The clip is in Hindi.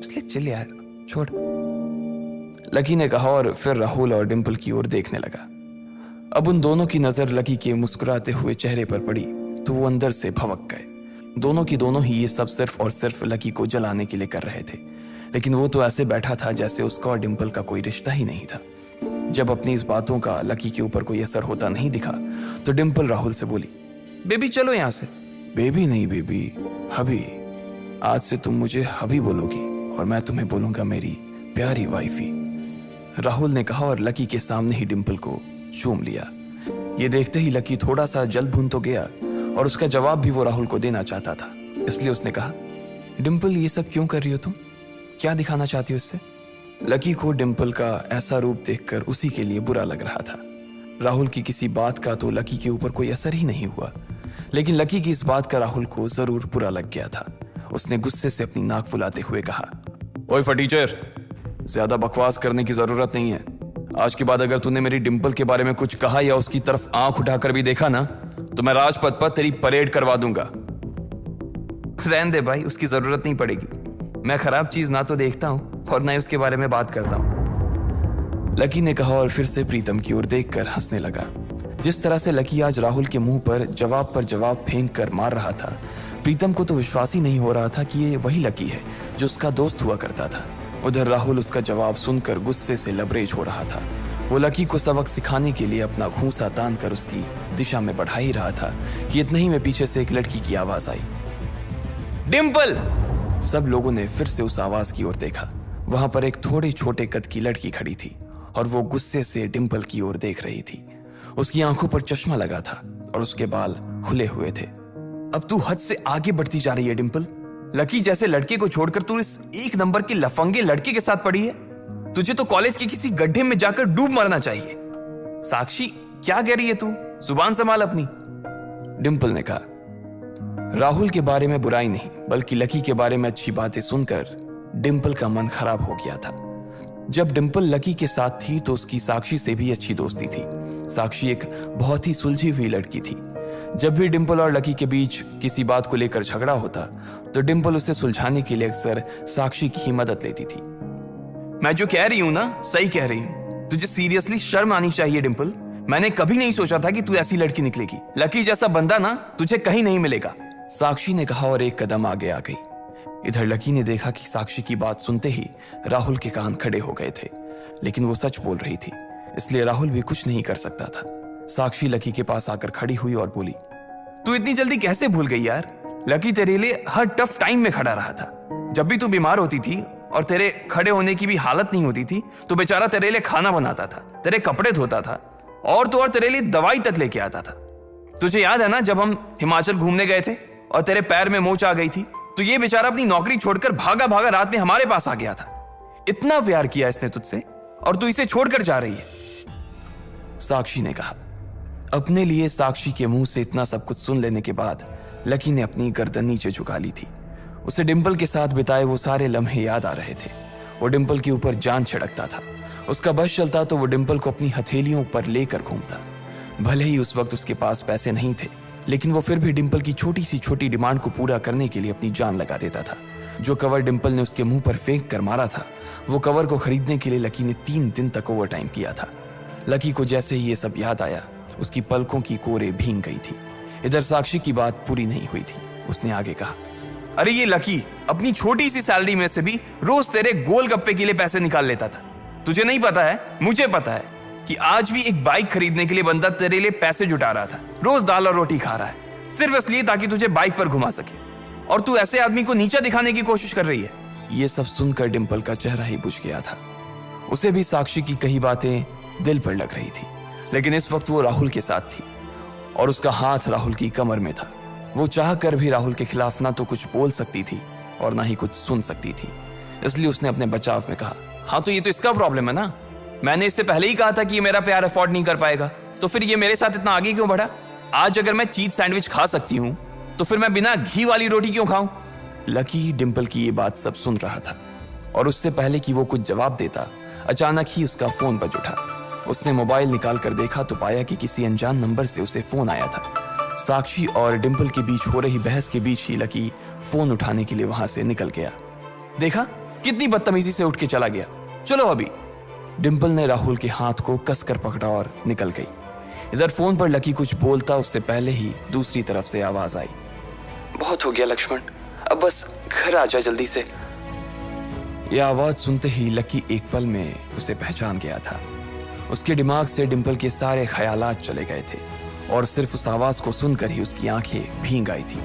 इसलिए चिल यार, छोड़, लकी ने कहा और फिर राहुल और डिंपल की ओर देखने लगा। अब उन दोनों की नजर लकी के मुस्कुराते हुए चेहरे पर पड़ी तो वो अंदर से भवक गए। दोनों की दोनों ही ये सब सिर्फ और सिर्फ लकी को जलाने के लिए कर रहे थे, लेकिन वो तो ऐसे बैठा था जैसे उसका और डिंपल का कोई रिश्ता ही नहीं था। जब अपनी इस बातों का लकी के ऊपर कोई असर होता नहीं दिखा तो डिंपल राहुल से बोली, बेबी चलो यहां से। बेबी नहीं बेबी, हबी। आज से तुम मुझे हबी बोलोगी और मैं तुम्हें बोलूंगा मेरी प्यारी वाइफी, राहुल ने कहा और लकी के सामने ही डिंपल को चूम लिया। ये देखते ही लकी थोड़ा सा जल्द भुन तो गया और उसका जवाब भी वो राहुल को देना चाहता था, इसलिए उसने कहा, डिंपल ये सब क्यों कर रही हो तुम? क्या दिखाना चाहती हो इससे? लकी को डिंपल का ऐसा रूप देखकर उसी के लिए बुरा लग रहा था। राहुल की किसी बात का तो लकी के ऊपर कोई असर ही नहीं हुआ, लेकिन लकी की इस बात का राहुल को जरूर बुरा लग गया था। उसने गुस्से से अपनी नाक फुलाते हुए कहा, ओए फटीचर, ज्यादा बकवास करने की जरूरत नहीं है। आज के बाद अगर तूने मेरी डिंपल के बारे में कुछ कहा या उसकी तरफ आंख उठाकर भी देखा ना तो मैं राजपथ पर तेरी परेड करवा दूंगा। रहने दे भाई, उसकी जरूरत नहीं पड़ेगी। मैं खराब चीज ना तो देखता हूं और ना ही उसके बारे में बात करता हूं, लकी ने कहा और फिर से प्रीतम की ओर देखकर हंसने लगा। जिस तरह से लकी आज राहुल के मुंह पर जवाब फेंक कर मार रहा था, प्रीतम को तो विश्वास ही नहीं हो रहा था कि ये वही लकी है जो उसका दोस्त हुआ करता था। उधर राहुल उसका जवाब सुनकर गुस्से से लबरेज हो रहा था। वो लकी को सबक सिखाने के लिए अपना घूंसा तान कर उसकी दिशा में बढ़ा ही रहा था कि इतना ही में पीछे से एक लड़की की आवाज आई, डिंपल। सब लोगों ने फिर से उस आवाज की ओर देखा। वहां पर एक थोड़े छोटे कद की लड़की खड़ी थी और वो गुस्से से डिंपल की ओर देख रही थी। उसकी आंखों पर चश्मा लगा था और उसके बाल खुले हुए थे। अब तू हद से आगे बढ़ती जा रही है डिंपल। लकी जैसे लड़के को छोड़कर तू इस एक नंबर के लफंगे लड़के के साथ पड़ी है। तुझे तो कॉलेज के किसी गड्ढे में जाकर डूब मरना चाहिए। साक्षी, क्या कह रही है तू? जुबान संभाल अपनी, डिंपल ने कहा। राहुल के बारे में बुराई नहीं बल्कि लकी के बारे में अच्छी बातें सुनकर डिंपल का मन खराब हो गया था। जब डिंपल लकी के साथ थी तो उसकी साक्षी से भी अच्छी दोस्ती थी। साक्षी एक बहुत ही सुलझी हुई लड़की थी। जब भी डिंपल और लकी के बीच किसी बात को लेकर झगड़ा होता तो डिंपल उसे सुलझाने के लिए अक्सर साक्षी की ही मदद लेती थी। मैं जो कह रही हूं ना सही कह रही हूं। तुझे सीरियसली शर्म आनी चाहिए डिंपल। मैंने कभी नहीं सोचा था कि तू ऐसी लड़की निकलेगी। लकी जैसा बंदा ना तुझे कहीं नहीं मिलेगा, साक्षी ने कहा और एक कदम आगे आ गई। इधर लकी ने देखा कि साक्षी की बात सुनते ही राहुल के कान खड़े हो गए थे, लेकिन वो सच बोल रही थी इसलिए राहुल भी कुछ नहीं कर सकता था। साक्षी लकी के पास आकर खड़ी हुई और बोली, तू इतनी जल्दी कैसे भूल गई यार? लकी तेरे लिए हर टफ टाइम में खड़ा रहा था। जब भी तू बीमार होती थी और तेरे खड़े होने की भी हालत नहीं होती थी तो बेचारा तेरे लिए खाना बनाता था, तेरे कपड़े धोता था और तो और तेरे लिए दवाई तक लेके आता था। तुझे याद है ना जब हम हिमाचल घूमने गए थे और तेरे पैर में मोच आ गई थी तो ये बेचारा अपनी नौकरी छोड़कर भागा भागा रात में हमारे पास आ गया था। इतना प्यार किया इसने तुझसे और तू इसे छोड़कर जा रही है, साक्षी ने कहा। अपने लिए साक्षी के मुंह से इतना सब कुछ सुन लेने के बाद लकी ने अपनी गर्दन नीचे झुका ली थी। उसे डिंपल के साथ बिताए वो सारे लम्हे याद आ रहे थे। वो डिंपल के ऊपर जान छिड़कता था। उसका बस चलता तो वो डिंपल को अपनी हथेलियों पर लेकर घूमता। भले ही उस वक्त उसके पास पैसे नहीं थे, लेकिन वो फिर भी डिंपल की छोटी सी छोटी डिमांड को पूरा करने के लिए अपनी जान लगा देता था। जो कवर डिंपल ने उसके मुंह पर फेंक कर मारा था, वो कवर को खरीदने के लिए लकी ने 3 दिन तक ओवर टाइम किया था। लकी को जैसे ही ये सब याद आया उसकी पलकों की कोरे भींग गई थी। इधर साक्षी की बात पूरी नहीं हुई थी। उसने आगे कहा, अरे ये लकी अपनी छोटी सी सैलरी में से भी रोज तेरे गोलगप्पे के लिए पैसे निकाल लेता था। तुझे नहीं पता है, मुझे पता है कि आज भी एक बाइक खरीदने के लिए बंदा तेरे लिए पैसे जुटा रहा था। रोज दाल और रोटी खा रहा है सिर्फ इसलिए ताकि तुझे बाइक पर घुमा सके, और तू ऐसे आदमी को नीचा दिखाने की कोशिश कर रही है। ये सब सुनकर डिंपल का चेहरा ही बुझ गया था। उसे भी साक्षी की कही बातें दिल पर लग रही थी, लेकिन इस वक्त वो राहुल के साथ थी और उसका हाथ राहुल की कमर में था। वो चाह कर भी राहुल के खिलाफ ना तो कुछ बोल सकती थी और ना ही कुछ सुन सकती थी, इसलिए उसने अपने बचाव में कहा, हाँ तो ये तो इसका प्रॉब्लम है ना। मैंने इससे पहले ही कहा था कि ये मेरा प्यार अफोर्ड नहीं कर पाएगा, तो फिर ये मेरे साथ इतना आगे क्यों बढ़ा? आज अगर मैं चीज सैंडविच खा सकती हूँ तो फिर मैं बिना घी वाली रोटी क्यों खाऊं? लकी डिंपल की ये बात सब सुन रहा था और उससे पहले कि वो कुछ जवाब देता अचानक ही उसका फोन बज उठा। उसने मोबाइल निकाल कर देखा तो पाया कि किसी अनजान नंबर से उसे फोन आया था। साक्षी और डिंपल के बीच हो रही बहस के बीच ही लकी फोन उठाने के लिए वहां से निकल गया। देखा कितनी बदतमीजी से उठ के चला गया, चलो अभी। डिंपल ने राहुल के हाथ को कसकर पकड़ा और निकल गई। इधर फोन पर लकी कुछ बोलता उससे पहले ही दूसरी तरफ से आवाज आई, बहुत हो गया लक्ष्मण, अब बस घर आ जा जल्दी से। यह आवाज सुनते ही लकी एक पल में उसे पहचान गया था। उसके दिमाग से डिंपल के सारे ख्यालात चले गए थे और सिर्फ उस आवाज को सुनकर ही उसकी आंखें भीग आई थी।